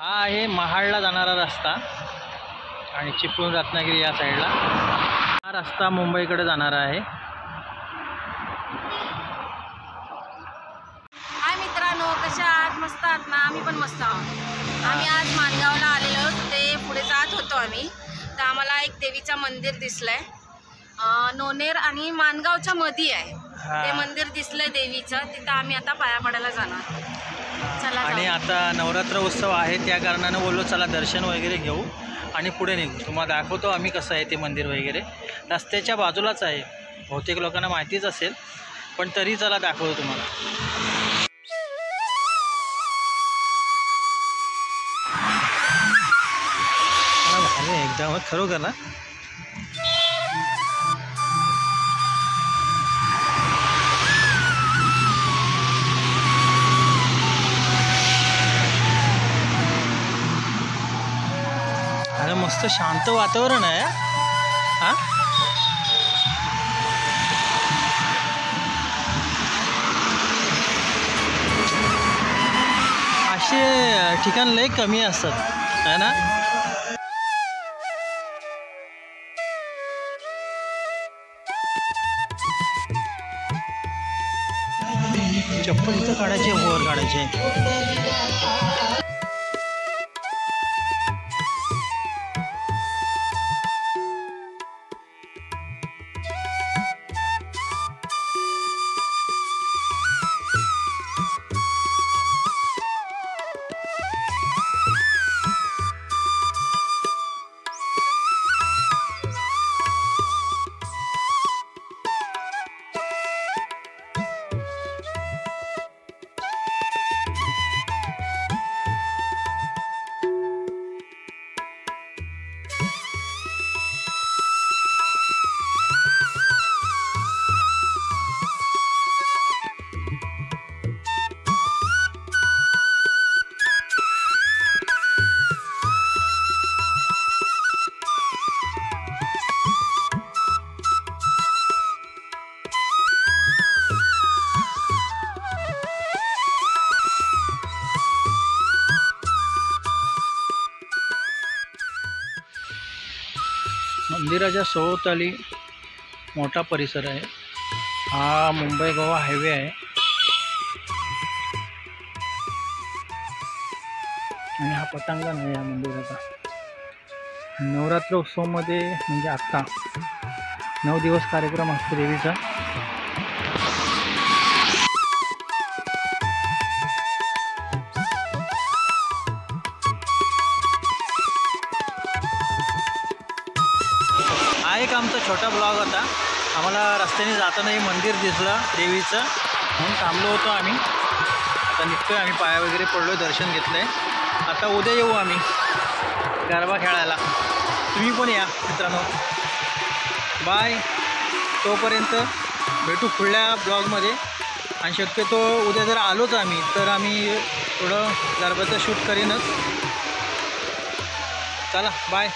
हा आहे महाडला जाणारा रस्ता आणि चिपळूण रत्नागिरी या साईडला हा रस्ता मुंबईकडे जाणारा आहे। हाय मित्रांनो, कशा आहात? मस्त आहात ना? आम्ही पण मस्त आहोत। आम्ही आज माणगावला आलेलो, ते पुढे जात होतो आम्ही, तर आम्हाला एक देवीचं मंदिर दिसलंय। नोनेर आणि माणगावच्या मध्ये आहे ते मंदिर दिसलंय देवीचं, तिथं आम्ही आता पाया पडायला जाणार। चला आणि आता नवरात्र उत्सव आहे त्या कारणाने बोललो चला दर्शन वगैरे घेऊ आणि पुढे निघू। तुम्हाला दाखवतो आम्ही कसं आहे ते मंदिर वगैरे, रस्त्याच्या बाजूलाच आहे, बहुतेक लोकांना माहितीच असेल पण तरी चला दाखवतो तुम्हाला। अरे एकदम खरोखर ना मस्त शांत वातावरण आहे। हां असे ठिकाण लय कमी असतात है ना। चप्पल इथं काढायचे, वर काढायचे। मंदिराच्या सभोवताली मोठा परिसर आहे। हा मुंबई गोवा हायवे आहे आणि हा पटांगण आहे या मंदिराचा। नवरात्र उत्सवमध्ये म्हणजे आत्ता 9 दिवस कार्यक्रम असतो देवीचा। हा एक आमचा छोटा ब्लॉग होता। आम्हाला रस्त्याने जाताना हे मंदिर दिसलं देवीचं, म्हणून थांबलो होतो आम्ही। आता निघतोय आम्ही, पाया वगैरे पडलो, दर्शन घेतलंय। आता उद्या येऊ आम्ही गरबा खेळायला, तुम्ही पण या मित्रांनो। बाय, तोपर्यंत भेटू पुढल्या ब्लॉगमध्ये। आणि शक्यतो उद्या जर आलोच आम्ही तर आम्ही थोडं गरबाचं शूट करीनच। चला बाय।